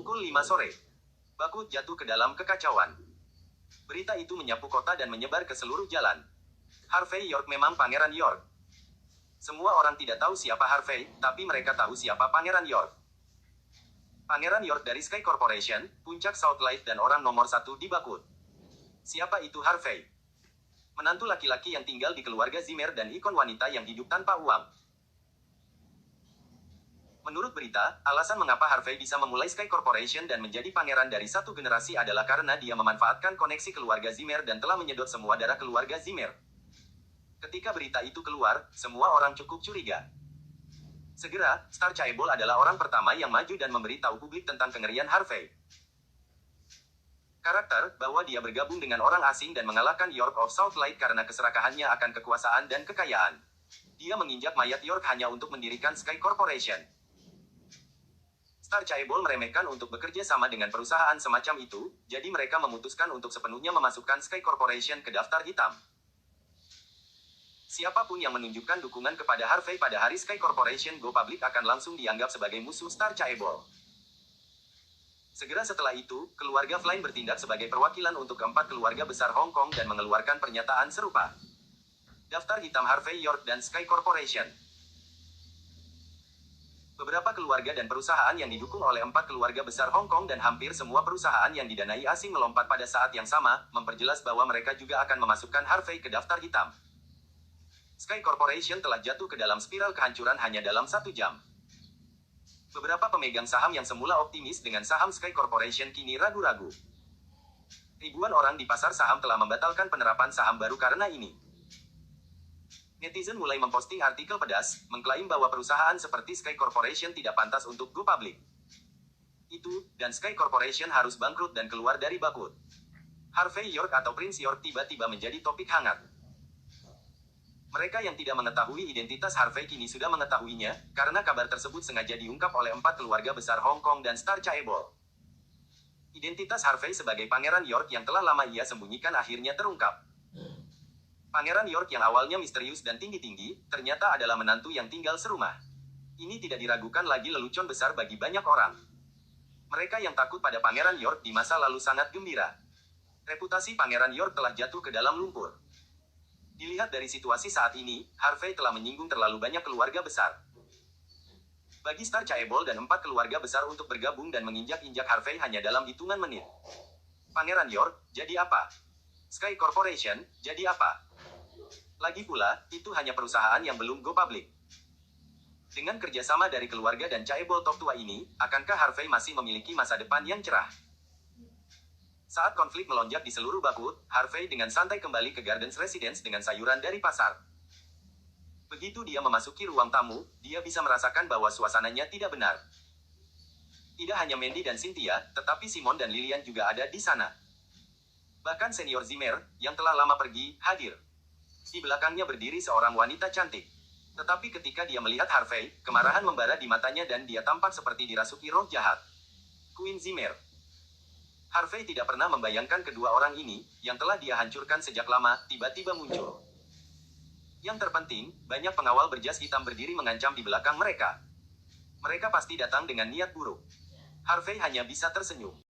Pukul 5 sore, Bakut jatuh ke dalam kekacauan. Berita itu menyapu kota dan menyebar ke seluruh jalan. Harvey York memang Pangeran York. Semua orang tidak tahu siapa Harvey, tapi mereka tahu siapa Pangeran York. Pangeran York dari Sky Corporation, puncak Southlight dan orang nomor 1 di Bakut. Siapa itu Harvey? Menantu laki-laki yang tinggal di keluarga Zimmer dan ikon wanita yang hidup tanpa uang. Menurut berita, alasan mengapa Harvey bisa memulai Sky Corporation dan menjadi pangeran dari satu generasi adalah karena dia memanfaatkan koneksi keluarga Zimmer dan telah menyedot semua darah keluarga Zimmer. Ketika berita itu keluar, semua orang cukup curiga. Segera, Star Chaebol adalah orang pertama yang maju dan memberitahu publik tentang kengerian Harvey. Karakter, bahwa dia bergabung dengan orang asing dan mengalahkan York of Southlight karena keserakahannya akan kekuasaan dan kekayaan. Dia menginjak mayat York hanya untuk mendirikan Sky Corporation. Star Chaebol meremehkan untuk bekerja sama dengan perusahaan semacam itu, jadi mereka memutuskan untuk sepenuhnya memasukkan Sky Corporation ke daftar hitam. Siapapun yang menunjukkan dukungan kepada Harvey pada hari Sky Corporation go public akan langsung dianggap sebagai musuh Star Chaebol. Segera setelah itu, keluarga Flynn bertindak sebagai perwakilan untuk keempat keluarga besar Hong Kong dan mengeluarkan pernyataan serupa. Daftar hitam Harvey York dan Sky Corporation. Beberapa keluarga dan perusahaan yang didukung oleh empat keluarga besar Hong Kong dan hampir semua perusahaan yang didanai asing melompat pada saat yang sama, memperjelas bahwa mereka juga akan memasukkan Harvey ke daftar hitam. Sky Corporation telah jatuh ke dalam spiral kehancuran hanya dalam 1 jam. Beberapa pemegang saham yang semula optimis dengan saham Sky Corporation kini ragu-ragu. Ribuan orang di pasar saham telah membatalkan penerapan saham baru karena ini. Netizen mulai memposting artikel pedas, mengklaim bahwa perusahaan seperti Sky Corporation tidak pantas untuk go public. Itu, dan Sky Corporation harus bangkrut dan keluar dari Bakut. Harvey York atau Prince York tiba-tiba menjadi topik hangat. Mereka yang tidak mengetahui identitas Harvey kini sudah mengetahuinya, karena kabar tersebut sengaja diungkap oleh 4 keluarga besar Hong Kong dan Star Chaebol. Identitas Harvey sebagai Pangeran York yang telah lama ia sembunyikan akhirnya terungkap. Pangeran York yang awalnya misterius dan tinggi-tinggi, ternyata adalah menantu yang tinggal serumah. Ini tidak diragukan lagi lelucon besar bagi banyak orang. Mereka yang takut pada Pangeran York di masa lalu sangat gembira. Reputasi Pangeran York telah jatuh ke dalam lumpur. Dilihat dari situasi saat ini, Harvey telah menyinggung terlalu banyak keluarga besar. Bagi Star Chaebol dan 4 keluarga besar untuk bergabung dan menginjak-injak Harvey hanya dalam hitungan menit. Pangeran York, jadi apa? Sky Corporation, jadi apa? Lagi pula, itu hanya perusahaan yang belum go public. Dengan kerjasama dari keluarga dan Chaebol top tua ini, akankah Harvey masih memiliki masa depan yang cerah? Saat konflik melonjak di seluruh Bakut, Harvey dengan santai kembali ke Gardens Residence dengan sayuran dari pasar. Begitu dia memasuki ruang tamu, dia bisa merasakan bahwa suasananya tidak benar. Tidak hanya Mandy dan Cynthia, tetapi Simon dan Lillian juga ada di sana. Bahkan senior Zimmer, yang telah lama pergi, hadir. Di belakangnya berdiri seorang wanita cantik. Tetapi ketika dia melihat Harvey, kemarahan membara di matanya dan dia tampak seperti dirasuki roh jahat. Queen Zimmer. Harvey tidak pernah membayangkan kedua orang ini, yang telah dia hancurkan sejak lama, tiba-tiba muncul. Yang terpenting, banyak pengawal berjas hitam berdiri mengancam di belakang mereka. Mereka pasti datang dengan niat buruk. Harvey hanya bisa tersenyum.